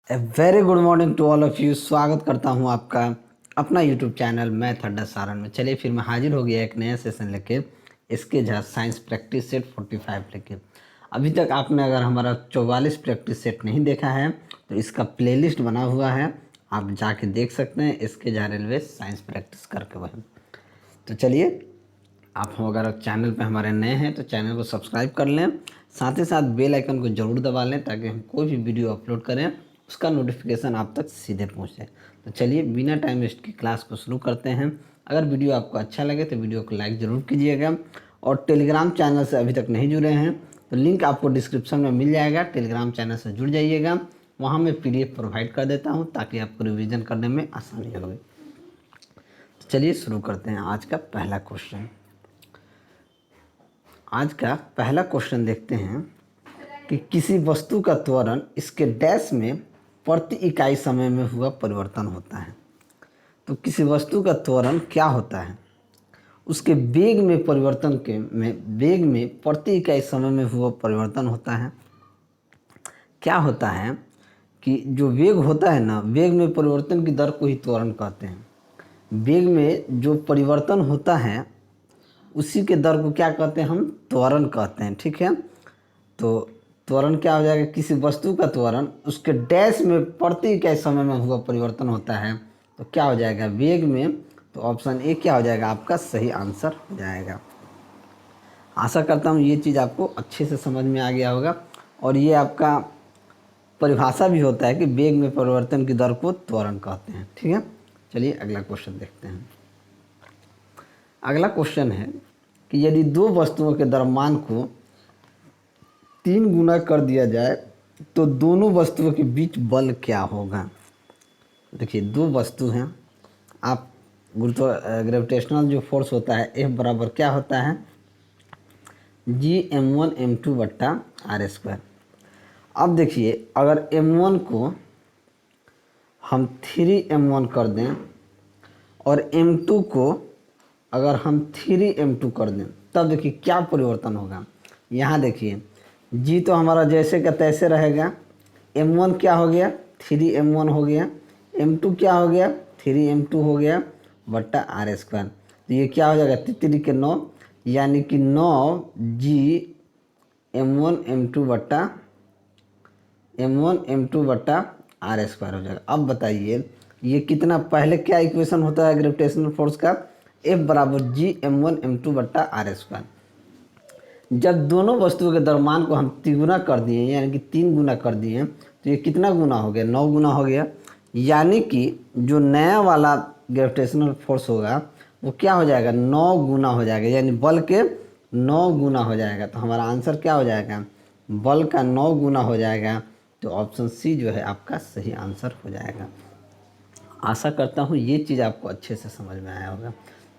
A very good morning to all of you. स्वागत करता हूं आपका अपना यूट्यूब चैनल मैथ अड्डा सारण में। चलिए फिर मैं हाजिर हो गया एक नया सेशन लेके, इसके झा साइंस प्रैक्टिस सेट 45 लेके। अभी तक आपने अगर हमारा 44 प्रैक्टिस सेट नहीं देखा है तो इसका प्लेलिस्ट बना हुआ है, आप जाके देख सकते हैं। इसके झा रेलवे साइंस प्रैक्टिस करके वही। तो चलिए, आप हम अगर चैनल पे हमारे नए हैं तो चैनल को सब्सक्राइब कर लें, साथ ही साथ बेल आइकन को ज़रूर दबा लें ताकि हम कोई भी वीडियो अपलोड करें उसका नोटिफिकेशन आप तक सीधे पहुंचे। तो चलिए बिना टाइम वेस्ट की क्लास को शुरू करते हैं। अगर वीडियो आपको अच्छा लगे तो वीडियो को लाइक ज़रूर कीजिएगा, और टेलीग्राम चैनल से अभी तक नहीं जुड़े हैं तो लिंक आपको डिस्क्रिप्शन में मिल जाएगा। टेलीग्राम चैनल से जुड़ जाइएगा, वहाँ मैं PDF प्रोवाइड कर देता हूँ ताकि आपको रिविज़न करने में आसानी होगी। तो चलिए शुरू करते हैं आज का पहला क्वेश्चन। आज का पहला क्वेश्चन देखते हैं कि किसी वस्तु का त्वरण इसके डैश में प्रति इकाई समय में हुआ परिवर्तन होता है। तो किसी वस्तु का त्वरण क्या होता है, उसके वेग में परिवर्तन के वेग में प्रति इकाई समय में हुआ परिवर्तन होता है। क्या होता है कि जो वेग होता है ना, वेग में परिवर्तन की दर को ही त्वरण कहते हैं। वेग में जो परिवर्तन होता है उसी के दर को क्या कहते हैं, हम त्वरण कहते हैं। ठीक है, तो त्वरण क्या हो जाएगा, किसी वस्तु का त्वरण उसके डैश में प्रति इकाई समय में हुआ परिवर्तन होता है तो क्या हो जाएगा, वेग में। तो ऑप्शन ए क्या हो जाएगा, आपका सही आंसर हो जाएगा। आशा करता हूँ ये चीज़ आपको अच्छे से समझ में आ गया होगा, और ये आपका परिभाषा भी होता है कि वेग में परिवर्तन की दर को त्वरण कहते हैं। ठीक है, चलिए अगला क्वेश्चन देखते हैं। अगला क्वेश्चन है कि यदि दो वस्तुओं के द्रव्यमान को 3 गुना कर दिया जाए तो दोनों वस्तुओं के बीच बल क्या होगा। देखिए, दो वस्तु हैं, आप ग्रेविटेशनल जो फोर्स होता है F बराबर क्या होता है, Gm1m2 बट्टा r²। अब देखिए, अगर m1 को हम 3m1 कर दें और m2 को अगर हम 3m2 कर दें, तब देखिए क्या परिवर्तन होगा। यहाँ देखिए, जी तो हमारा जैसे का तैसे रहेगा, m1 क्या हो गया, 3m1 हो गया, m2 क्या हो गया, 3m2 हो गया बट्टा r²। तो ये क्या हो जाएगा, 3 के 9, यानी कि 9Gm1m2 बट्टा r² हो जाएगा। अब बताइए ये कितना, पहले क्या इक्वेशन होता है ग्रेविटेशनल फोर्स का, F बराबर Gm1m2 बट्टा r²। जब दोनों वस्तुओं के द्रव्यमान को हम तिगुना कर दिए, यानी कि 3 गुना कर दिए, तो ये कितना गुना हो गया, 9 गुना हो गया। यानी कि जो नया वाला ग्रेविटेशनल फोर्स होगा वो क्या हो जाएगा, 9 गुना हो जाएगा, यानी बल के 9 गुना हो जाएगा। तो हमारा आंसर क्या हो जाएगा, बल का 9 गुना हो जाएगा। तो ऑप्शन सी जो है आपका सही आंसर हो जाएगा। आशा करता हूँ ये चीज़ आपको अच्छे से समझ में आया होगा।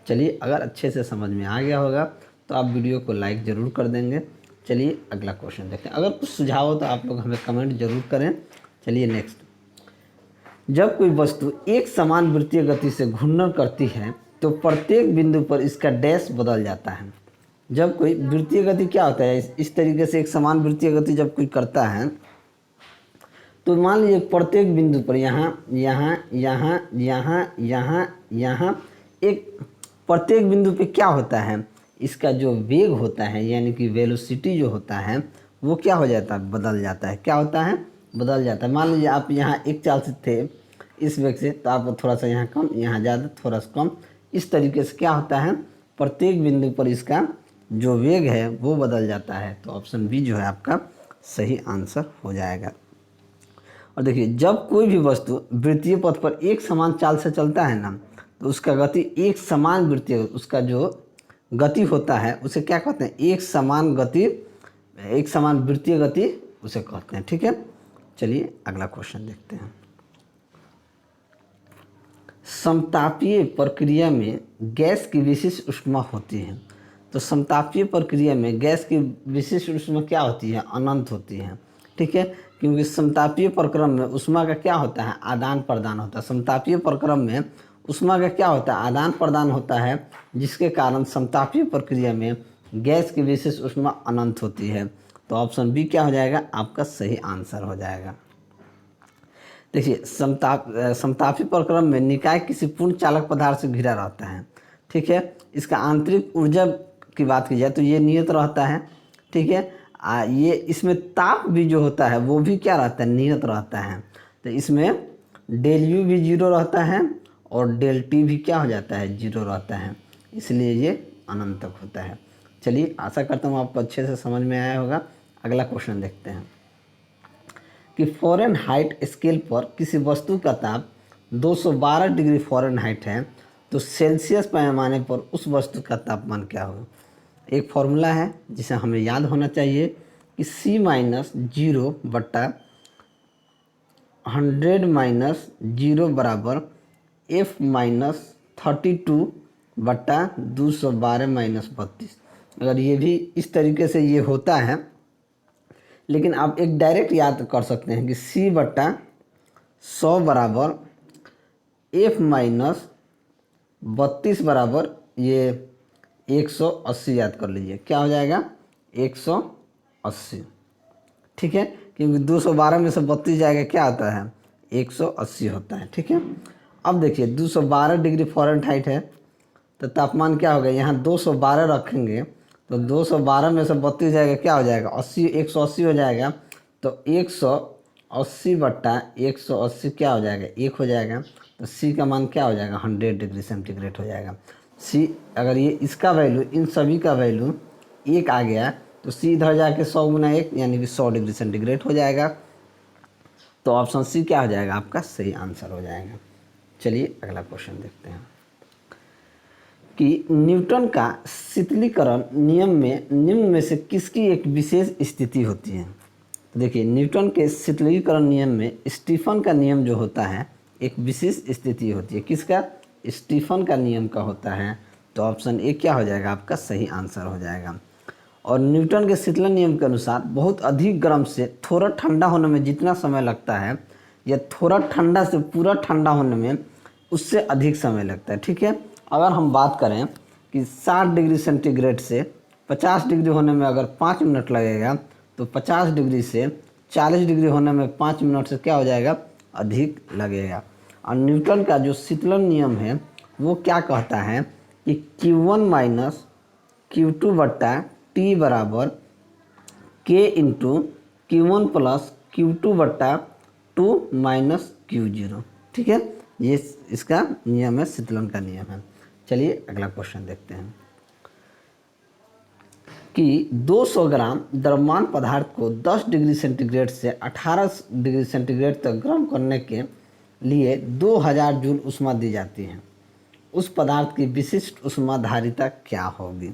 चलिए, अगर अच्छे से समझ में आ गया होगा तो आप वीडियो को लाइक ज़रूर कर देंगे। चलिए अगला क्वेश्चन देखते हैं। अगर कुछ सुझाव हो तो आप लोग हमें कमेंट जरूर करें। चलिए नेक्स्ट। जब कोई वस्तु एक समान वृत्तीय गति से घूर्णन करती है तो प्रत्येक बिंदु पर इसका डैश बदल जाता है। जब कोई वृत्तीय गति क्या होता है, इस तरीके से एक समान वृत्तीय गति जब कोई करता है तो मान लीजिए प्रत्येक बिंदु पर यहाँ यहाँ यहाँ यहाँ यहाँ यहाँ एक प्रत्येक बिंदु पे क्या होता है, इसका जो वेग होता है यानी कि वेलोसिटी जो होता है वो क्या हो जाता है, बदल जाता है। क्या होता है, बदल जाता है। मान लीजिए आप यहाँ एक चाल से थे इस वेग से, तो आप थोड़ा सा यहाँ कम, यहाँ ज़्यादा, थोड़ा सा कम, इस तरीके से क्या होता है, प्रत्येक बिंदु पर इसका जो वेग है वो बदल जाता है। तो ऑप्शन बी जो है आपका सही आंसर हो जाएगा। और देखिए, जब कोई भी वस्तु वृत्तीय पथ पर एक समान चाल से चलता है ना, तो उसका गति एक समान वृत्तीय, उसका जो गति होता है उसे क्या कहते हैं, एक समान गति, एक समान वृत्तीय गति उसे कहते हैं। ठीक है, चलिए अगला क्वेश्चन देखते हैं। समतापीय प्रक्रिया में गैस की विशिष्ट ऊष्मा होती है। तो समतापीय प्रक्रिया में गैस की विशिष्ट ऊष्मा क्या होती है, अनंत होती है। ठीक है, क्योंकि समतापीय प्रक्रम में ऊष्मा का क्या होता है, आदान प्रदान होता है। समतापीय प्रक्रम में ऊष्मा का क्या होता है, आदान प्रदान होता है, जिसके कारण समतापीय प्रक्रिया में गैस की विशिष्ट ऊष्मा अनंत होती है। तो ऑप्शन बी क्या हो जाएगा, आपका सही आंसर हो जाएगा। देखिए समतापी प्रक्रम में निकाय किसी पूर्ण चालक पदार्थ से घिरा रहता है। ठीक है, इसका आंतरिक ऊर्जा की बात की जाए तो ये नियत रहता है। ठीक है, ये इसमें ताप भी जो होता है वो भी क्या रहता है, नियत रहता है। तो इसमें डेल यू भी जीरो रहता है और डेल टी भी क्या हो जाता है, जीरो रहता है, इसलिए ये अनंत तक होता है। चलिए, आशा करता हूँ आपको अच्छे से समझ में आया होगा। अगला क्वेश्चन देखते हैं कि फ़ारेनहाइट स्केल पर किसी वस्तु का ताप 212 डिग्री फ़ारेनहाइट है तो सेल्सियस पैमाने पर उस वस्तु का तापमान क्या होगा। एक फॉर्मूला है जिसे हमें याद होना चाहिए कि C माइनस जीरो बट्टा 100 माइनस जीरो बराबर F माइनस 32 बट्टा 212 माइनस 32। अगर ये भी इस तरीके से ये होता है, लेकिन आप एक डायरेक्ट याद कर सकते हैं कि C बट्टा 100 बराबर F माइनस 32 बराबर ये 180 याद कर लीजिए, क्या हो जाएगा 180। ठीक है, क्योंकि 212 में से 32 जाएगा क्या होता है, 180 होता है। ठीक है, अब देखिए 212 डिग्री फ़ारेनहाइट है तो तापमान क्या होगा, यहाँ 212 रखेंगे तो 212 में से 32 जाएगा क्या हो जाएगा, 80, 180 हो जाएगा। तो 180 बट्टा 180 क्या हो जाएगा, 1 हो जाएगा। तो सी का मान क्या हो जाएगा, 100 डिग्री सेंटीग्रेड हो जाएगा। सी अगर ये इसका वैल्यू, इन सभी का वैल्यू 1 आ गया तो सी इधर जाके 100 गुना 1 यानी कि 100 डिग्री सेंटीग्रेड हो जाएगा। तो ऑप्शन सी क्या हो जाएगा, आपका सही आंसर हो जाएगा। चलिए अगला क्वेश्चन देखते हैं कि न्यूटन का शीतलीकरण नियम में निम्न में से किसकी एक विशेष स्थिति होती है। तो देखिए न्यूटन के शीतलीकरण नियम में स्टीफन का नियम जो होता है एक विशेष स्थिति होती है। किसका, स्टीफन का नियम का होता है। तो ऑप्शन ए क्या हो जाएगा, आपका सही आंसर हो जाएगा। और न्यूटन के शीतलन नियम के अनुसार बहुत अधिक गर्म से थोड़ा ठंडा होने में जितना समय लगता है या थोड़ा ठंडा से पूरा ठंडा होने में उससे अधिक समय लगता है। ठीक है, अगर हम बात करें कि 60 डिग्री सेंटीग्रेड से 50 डिग्री होने में अगर 5 मिनट लगेगा तो 50 डिग्री से 40 डिग्री होने में 5 मिनट से क्या हो जाएगा, अधिक लगेगा। और न्यूटन का जो शीतलन नियम है वो क्या कहता है कि Q1 माइनस Q2 बट्टा टी बराबर K into Q1 plus Q2 बट्टा 2 माइनस Q0। ठीक है, ये इसका नियम है, शीतलन का नियम है। चलिए अगला क्वेश्चन देखते हैं कि 200 ग्राम द्रव्यमान पदार्थ को 10 डिग्री सेंटीग्रेड से 18 डिग्री सेंटीग्रेड तक गर्म करने के लिए 2000 जूल ऊष्मा दी जाती है। उस पदार्थ की विशिष्ट ऊष्माधारिता क्या होगी।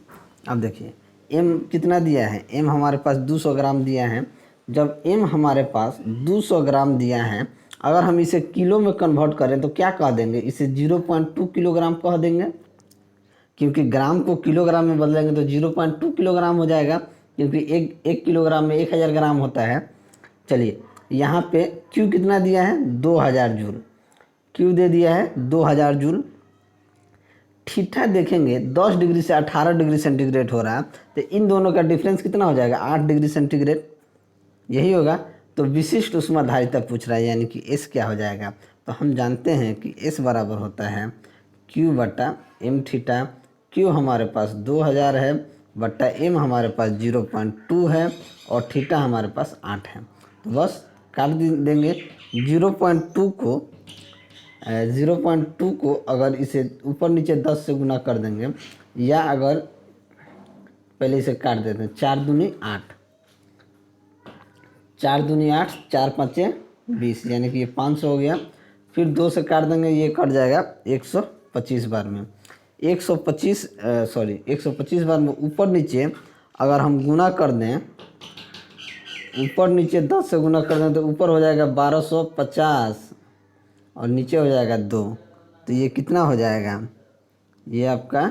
अब देखिए m कितना दिया है, m हमारे पास 200 ग्राम दिया है। जब m हमारे पास 200 ग्राम दिया है, अगर हम इसे किलो में कन्वर्ट करें तो क्या कह देंगे, इसे 0.2 किलोग्राम कह देंगे, क्योंकि ग्राम को किलोग्राम में बदलेंगे तो 0.2 किलोग्राम हो जाएगा, क्योंकि एक किलोग्राम में 1000 ग्राम होता है। चलिए यहाँ पे Q कितना दिया है, 2000 जूल, Q दे दिया है 2000 जूल। थीटा देखेंगे 10 डिग्री से 18 डिग्री सेंटीग्रेड हो रहा है, तो इन दोनों का डिफरेंस कितना हो जाएगा, 8 डिग्री सेंटीग्रेड, यही होगा। तो विशिष्ट ऊष्माधारिता पूछ रहा है, यानी कि S क्या हो जाएगा। तो हम जानते हैं कि S बराबर होता है Q बटा M थीटा। Q हमारे पास 2000 है बट्टा M हमारे पास 0.2 है और थीटा हमारे पास 8 है। तो बस काट देंगे 0.2 को अगर इसे ऊपर नीचे 10 से गुना कर देंगे, या अगर पहले इसे काट देते हैं, 4 दूनी 8, 4 दूनी 8, 4 पाँचे 20, यानी कि ये 500 हो गया। फिर 2 से काट देंगे, ये कट जाएगा 125 बार में। 125 बार में ऊपर नीचे अगर हम गुना कर दें, ऊपर नीचे 10 से गुना कर दें तो ऊपर हो जाएगा 1250 और नीचे हो जाएगा 2। तो ये कितना हो जाएगा, ये आपका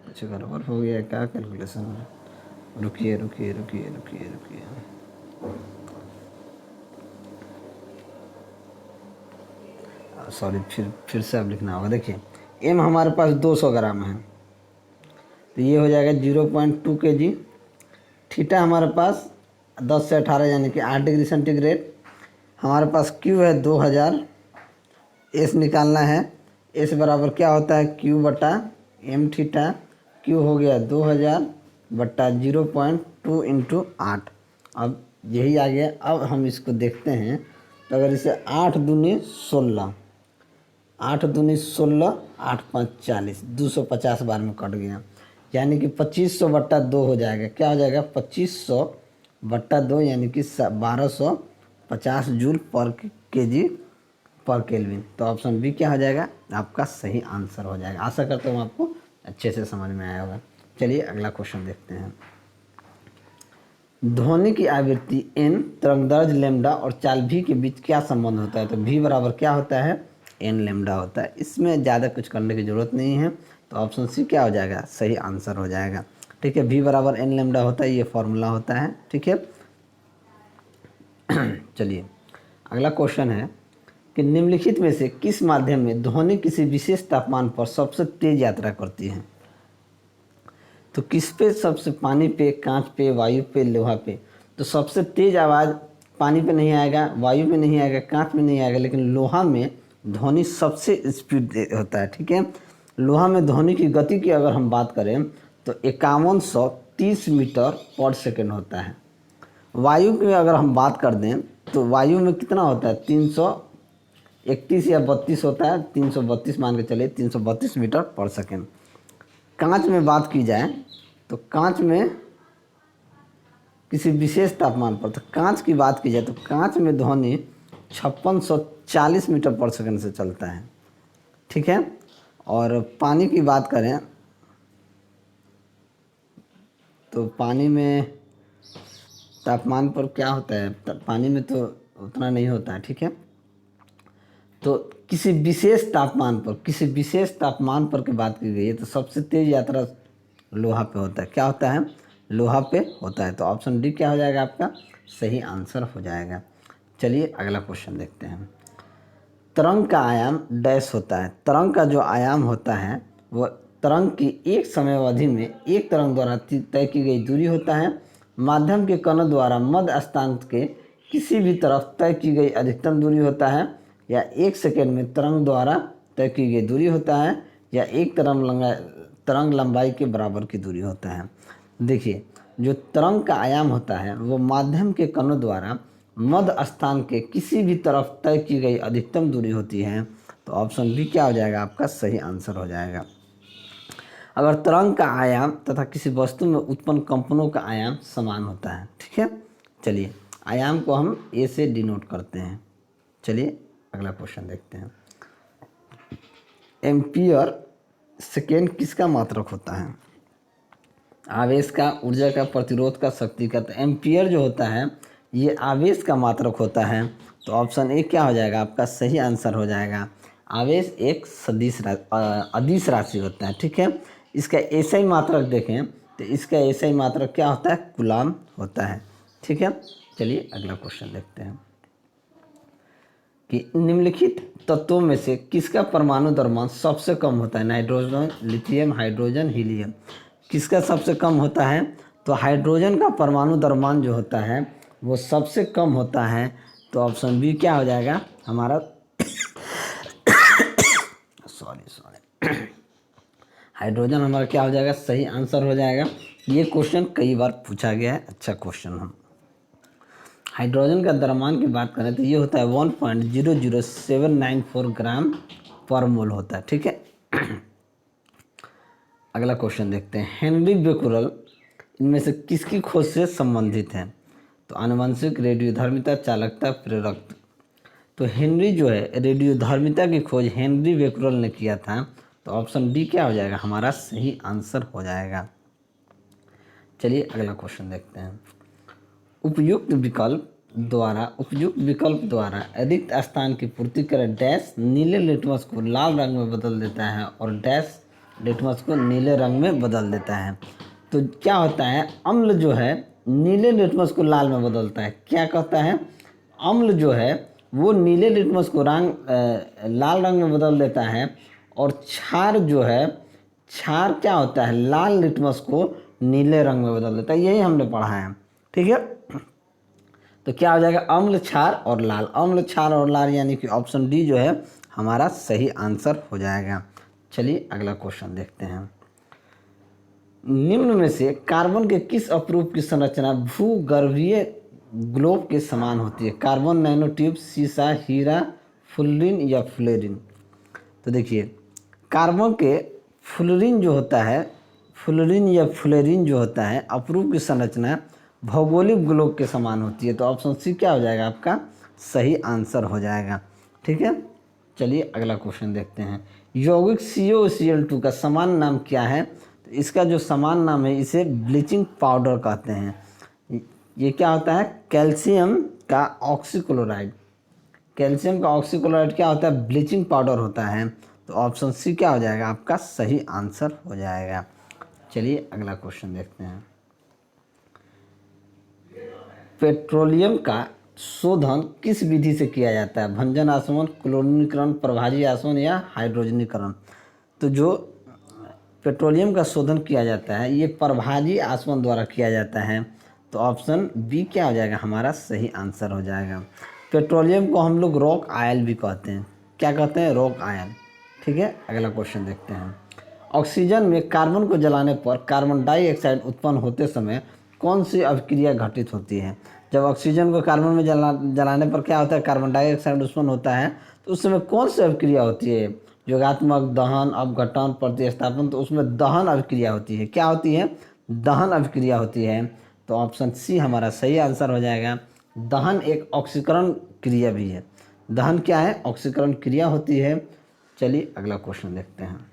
कुछ गड़बड़ हो गया, क्या कैलकुलेशन है, रुकिए, सॉरी, फिर से अब लिखना होगा। देखिए M हमारे पास 200 ग्राम है तो ये हो जाएगा 0.2 kg। थीटा हमारे पास 10 से 18 यानी कि 8 डिग्री सेंटीग्रेड। हमारे पास Q है 2000, एस निकालना है। एस बराबर क्या होता है, Q बटा एम थीटा। Q हो गया 2000 बटा 0.2 इंटू 8। अब यही आ गया। अब हम इसको देखते हैं, तो अगर इसे 8 दूनी 16, 8 दूनी 16, 8 5 40, 250 बार में कट गया, यानी कि 2500 बट्टा 2 हो जाएगा। क्या हो जाएगा, 2500 बट्टा 2 यानी कि 1250 जूल पर केजी पर केल्विन। तो ऑप्शन बी क्या हो जाएगा, आपका सही आंसर हो जाएगा। आशा करता हूँ आपको अच्छे से समझ में आया होगा। चलिए अगला क्वेश्चन देखते हैं। ध्वनि की आवृत्ति एन, तरंगदैर्घ्य लैम्डा और चाल भी के बीच क्या संबंध होता है। तो भी बराबर क्या होता है, एन लैम्डा होता है। इसमें ज़्यादा कुछ करने की ज़रूरत नहीं है, तो ऑप्शन सी क्या हो जाएगा, सही आंसर हो जाएगा। ठीक है, भी बराबर एन लैम्डा होता है, ये फॉर्मूला होता है। ठीक है, चलिए अगला क्वेश्चन है कि निम्नलिखित में से किस माध्यम में ध्वनि किसी विशेष तापमान पर सबसे तेज यात्रा करती है। तो किस पे सबसे, पानी पे, कांच पे, वायु पे, लोहा पे। तो सबसे तेज आवाज़ पानी पे नहीं आएगा, वायु में नहीं आएगा, कांच में नहीं आएगा, लेकिन लोहा में ध्वनि सबसे स्पीड होता है। ठीक है, लोहा में ध्वनि की गति की अगर हम बात करें तो 5130 मीटर पर सेकेंड होता है। वायु की अगर हम बात कर दें तो वायु में कितना होता है, 331 या 32 होता है, 332 मान के चले, 332 मीटर पर सेकेंड। कांच में बात की जाए तो कांच में किसी विशेष तापमान पर, तो कांच की बात की जाए तो कांच में ध्वनि 5640 मीटर पर सेकंड से चलता है। ठीक है, और पानी की बात करें तो पानी में तापमान पर क्या होता है, पानी में तो उतना नहीं होता है। ठीक है, तो किसी विशेष तापमान पर, किसी विशेष तापमान पर की बात की गई है तो सबसे तेज यात्रा लोहा पे होता है। क्या होता है, लोहा पे होता है। तो ऑप्शन डी क्या हो जाएगा, आपका सही आंसर हो जाएगा। चलिए अगला क्वेश्चन देखते हैं। तरंग का आयाम डैश होता है। तरंग का जो आयाम होता है वह तरंग की एक समयावधि में एक तरंग द्वारा तय की गई दूरी होता है। माध्यम के कणों द्वारा मध्य स्थान के किसी भी तरफ तय की गई अधिकतम दूरी होता है, या एक सेकेंड में तरंग द्वारा तय की गई दूरी होता है, या एक तरंग लंबाई के बराबर की दूरी होता है। देखिए, जो तरंग का आयाम होता है वो माध्यम के कणों द्वारा मध्य स्थान के किसी भी तरफ तय की गई अधिकतम दूरी होती है। तो ऑप्शन बी क्या हो जाएगा, आपका सही आंसर हो जाएगा। अगर तरंग का आयाम तथा किसी वस्तु में उत्पन्न कंपनों का आयाम समान होता है। ठीक है, चलिए आयाम को हम ए से डिनोट करते हैं। चलिए अगला क्वेश्चन देखते हैं। एम्पियर सेकेंड किसका मात्रक होता है। आवेश का, ऊर्जा का, प्रतिरोध का, शक्ति का। तो एम्पियर जो होता है ये आवेश का मात्रक होता है। तो ऑप्शन ए क्या हो जाएगा, आपका सही आंसर हो जाएगा। आवेश एक अदिश राशि होता है। ठीक है, इसका एसआई मात्रक देखें तो इसका एसआई मात्रक क्या होता है, कूलाम होता है। ठीक है, चलिए अगला क्वेश्चन देखते हैं कि निम्नलिखित तत्वों में से किसका परमाणु द्रव्यमान सबसे कम होता है। Nitrogen, lithium, hydrogen, helium. किसका सबसे कम होता है, तो हाइड्रोजन का परमाणु द्रव्यमान जो होता है वो सबसे कम होता है। तो ऑप्शन बी क्या हो जाएगा हमारा सॉरी हाइड्रोजन हमारा क्या हो जाएगा, सही आंसर हो जाएगा। ये क्वेश्चन कई बार पूछा गया है, अच्छा क्वेश्चन। हम हाइड्रोजन का द्रव्यमान की बात करें तो ये होता है 1.00794 ग्राम पर मोल होता है। ठीक है, अगला क्वेश्चन देखते हैं। हेनरी बेकुरल इनमें से किसकी खोज से संबंधित है। तो आनुवंशिक, रेडियोधर्मिता, चालकता, प्रेरकत्व। तो हेनरी जो है रेडियोधर्मिता की खोज हेनरी बेकुरल ने किया था। तो ऑप्शन डी क्या हो जाएगा, हमारा सही आंसर हो जाएगा। चलिए अगला क्वेश्चन देखते हैं। उपयुक्त विकल्प द्वारा अधिक स्थान की पूर्ति कर डैश नीले लिटमस को लाल रंग में बदल देता है और डैश लिटमस को नीले रंग में बदल देता है। तो क्या होता है, अम्ल जो है नीले लिटमस को लाल में बदलता है। क्या कहता है, अम्ल जो है वो नीले लिटमस को लाल रंग में बदल देता है, और क्षार जो है, क्षार क्या होता है, लाल लिटमस को नीले रंग में बदल देता है। यही हमने पढ़ा है। ठीक है, तो क्या हो जाएगा, अम्ल, क्षार और लाल। अम्ल, क्षार और लाल यानी कि ऑप्शन डी जो है हमारा सही आंसर हो जाएगा। चलिए अगला क्वेश्चन देखते हैं। निम्न में से कार्बन के किस अपरूप की संरचना भूगर्भीय ग्लोब के समान होती है? कार्बन नैनोट्यूब, सीसा, हीरा, फुलरिन या फ्लोरीन? तो देखिए, कार्बन के फ्लोरीन जो होता है, फ्लोरीन या फ्लोरीन जो होता है, अपरूप की संरचना भौगोलिक ग्लोब के समान होती है। तो ऑप्शन सी क्या हो जाएगा आपका सही आंसर हो जाएगा। ठीक है, चलिए अगला क्वेश्चन देखते हैं। यौगिक COCl2 का समान नाम क्या है? तो इसका जो समान नाम है, इसे ब्लीचिंग पाउडर कहते हैं। ये क्या होता है, कैल्शियम का ऑक्सीक्लोराइड। कैल्शियम का ऑक्सीक्लोराइड क्या होता है, ब्लीचिंग पाउडर होता है। तो ऑप्शन सी क्या हो जाएगा आपका सही आंसर हो जाएगा। चलिए अगला क्वेश्चन देखते हैं। पेट्रोलियम का शोधन किस विधि से किया जाता है? भंजन आसवन, क्लोरीनीकरण, प्रभाजी आसवन या हाइड्रोजनीकरण? तो जो पेट्रोलियम का शोधन किया जाता है, ये प्रभाजी आसवन द्वारा किया जाता है। तो ऑप्शन बी क्या हो जाएगा हमारा सही आंसर हो जाएगा। पेट्रोलियम को हम लोग रॉक आयल भी कहते हैं। क्या कहते हैं, रॉक आयल। ठीक है, अगला क्वेश्चन देखते हैं। ऑक्सीजन में कार्बन को जलाने पर कार्बन डाइऑक्साइड उत्पन्न होते समय कौन सी अभिक्रिया घटित होती है? जब ऑक्सीजन को कार्बन में जलाने पर क्या होता है, कार्बन डाइऑक्साइड उत्पन्न होता है, तो उस समय कौन सी अभिक्रिया होती है? योगात्मक, दहन, अपघटन, प्रतिस्थापन? तो उसमें दहन अभिक्रिया होती है। क्या होती है, दहन अभिक्रिया होती है। तो ऑप्शन सी हमारा सही आंसर हो जाएगा। दहन एक ऑक्सीकरण क्रिया भी है। दहन क्या है, ऑक्सीकरण क्रिया होती है। चलिए अगला क्वेश्चन देखते हैं।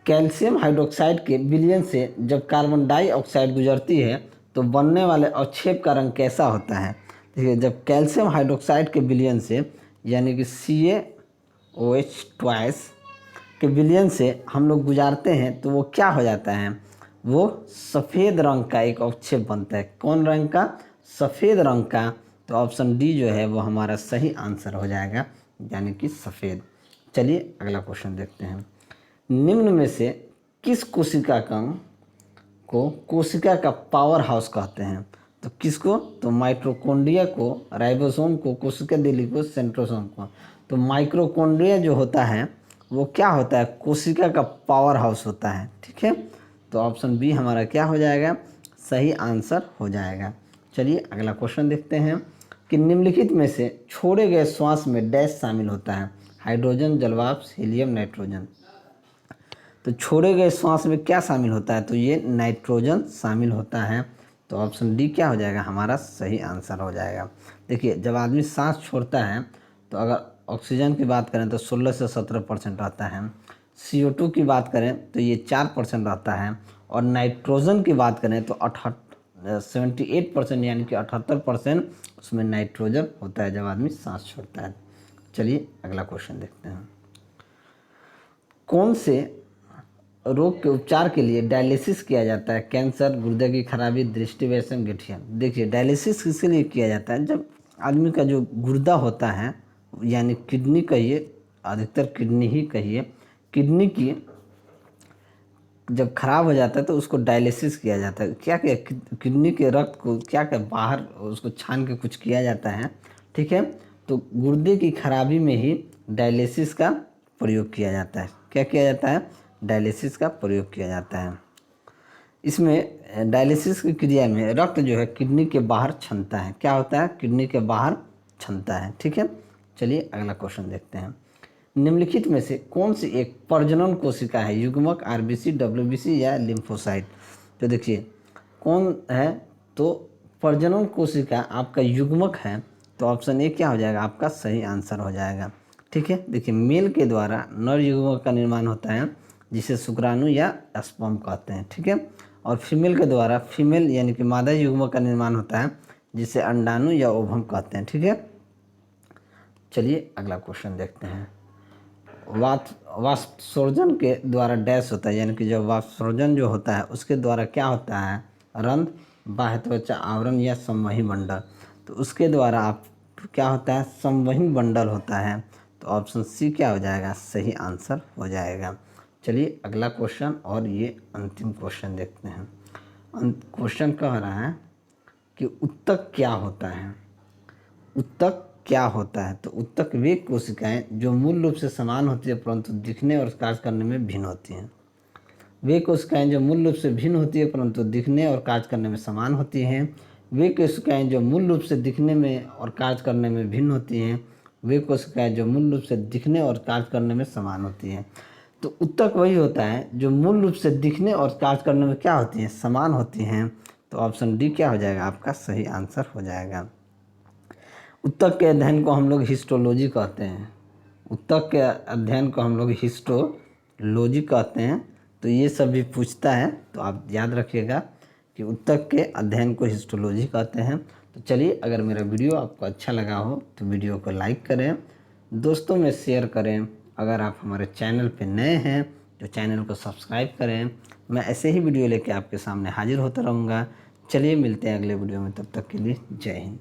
कैल्शियम हाइड्रोक्साइड के विलयन से जब कार्बन डाइऑक्साइड गुजरती है तो बनने वाले अवक्षेप का रंग कैसा होता है? देखिए, जब कैल्शियम हाइड्रोक्साइड के विलयन से यानी कि CaOH ट्वाइस के विलयन से हम लोग गुजारते हैं तो वो क्या हो जाता है, वो सफ़ेद रंग का एक अवक्षेप बनता है। कौन रंग का, सफ़ेद रंग का। तो ऑप्शन डी जो है वो हमारा सही आंसर हो जाएगा, यानी कि सफ़ेद। चलिए अगला क्वेश्चन देखते हैं। निम्न में से किस कोशिका कण को कोशिका का पावर हाउस कहते हैं? तो किसको, तो माइटोकॉन्ड्रिया को, राइबोसोम को, कोशिका झिल्ली को, सेंट्रोसोम को? तो माइटोकॉन्ड्रिया जो होता है वो क्या होता है, कोशिका का पावर हाउस होता है। ठीक है, तो ऑप्शन बी हमारा क्या हो जाएगा, सही आंसर हो जाएगा। चलिए अगला क्वेश्चन देखते हैं कि निम्नलिखित में से छोड़े गए श्वास में डैश शामिल होता है? हाइड्रोजन, जलवाष्प, हीलियम, नाइट्रोजन? तो छोड़े गए श्वास में क्या शामिल होता है, तो ये नाइट्रोजन शामिल होता है। तो ऑप्शन डी क्या हो जाएगा हमारा सही आंसर हो जाएगा। देखिए, जब आदमी सांस छोड़ता है तो अगर ऑक्सीजन की बात करें तो 16 से 17% रहता है। CO2 की बात करें तो ये 4% रहता है। और नाइट्रोजन की बात करें तो 78% यानी कि 78% उसमें नाइट्रोजन होता है जब आदमी सांस छोड़ता है। चलिए अगला क्वेश्चन देखते हैं। कौन से रोग के उपचार के लिए डायलिसिस किया जाता है? कैंसर, गुर्दे की खराबी, दृष्टिवैषम, गठिया? देखिए, डायलिसिस किसके लिए किया जाता है, जब आदमी का जो गुर्दा होता है यानी किडनी कहिए, अधिकतर किडनी ही कहिए, किडनी की जब खराब हो जाता है तो उसको डायलिसिस किया जाता है। क्या क्या, किडनी के रक्त को क्या क्या बाहर उसको छान के कुछ किया जाता है। ठीक है, तो गुर्दे की खराबी में ही डायलिसिस का प्रयोग किया जाता है। क्या किया जाता है, डायलिसिस का प्रयोग किया जाता है। इसमें डायलिसिस की क्रिया में रक्त जो है किडनी के बाहर छनता है। क्या होता है, किडनी के बाहर छनता है। ठीक है, चलिए अगला क्वेश्चन देखते हैं। निम्नलिखित में से कौन सी एक प्रजनन कोशिका है? युग्मक, RBC, WBC या लिम्फोसाइट? तो देखिए कौन है, तो प्रजनन कोशिका आपका युग्मक है। तो ऑप्शन ए क्या हो जाएगा आपका सही आंसर हो जाएगा। ठीक है, देखिए, मेल के द्वारा नर युग्मक का निर्माण होता है जिसे शुक्राणु या स्पर्म कहते हैं। ठीक है, और फीमेल के द्वारा फीमेल यानी कि मादा युग्मक का निर्माण होता है जिसे अंडाणु या ओवम कहते हैं। ठीक है, चलिए अगला क्वेश्चन देखते हैं। वाष्पोत्सर्जन के द्वारा डैश होता है, यानी कि जब वाष्पोत्सर्जन जो होता है उसके द्वारा क्या होता है, रंध्र, बाह्य त्वचा आवरण या संवहनी मंडल? तो उसके द्वारा आप क्या होता है, संवहनी मंडल होता है। तो ऑप्शन सी क्या हो जाएगा सही आंसर हो जाएगा। चलिए अगला क्वेश्चन और ये अंतिम क्वेश्चन देखते हैं। क्वेश्चन कह रहा है कि उत्तक क्या होता है। उत्तक क्या होता है? तो उत्तक वे कोशिकाएं जो मूल रूप से समान होती है परंतु दिखने और कार्य करने में भिन्न होती हैं। वे कोशिकाएं जो मूल रूप से भिन्न होती है परंतु दिखने और कार्य करने में समान होती हैं। वे कोशिकाएं जो मूल रूप से दिखने में और कार्य करने में भिन्न होती हैं। वे कोशिकाएं जो मूल रूप से दिखने और कार्य करने में समान होती हैं। तो उत्तक वही होता है जो मूल रूप से दिखने और कार्य करने में क्या होती हैं? समान होती हैं। तो ऑप्शन डी क्या हो जाएगा? आपका सही आंसर हो जाएगा। उत्तक के अध्ययन को हम लोग हिस्टोलॉजी कहते हैं। उत्तक के अध्ययन को हम लोग हिस्टोलॉजी कहते हैं। तो ये सब भी पूछता है, तो आप याद रखिएगा कि उत्तक के अध्ययन को हिस्टोलॉजी कहते हैं। तो चलिए, अगर मेरा वीडियो आपको अच्छा लगा हो तो वीडियो को लाइक करें, दोस्तों में शेयर करें। अगर आप हमारे चैनल पे नए हैं तो चैनल को सब्सक्राइब करें। मैं ऐसे ही वीडियो लेके आपके सामने हाजिर होता रहूँगा। चलिए मिलते हैं अगले वीडियो में, तब तक के लिए जय हिंद।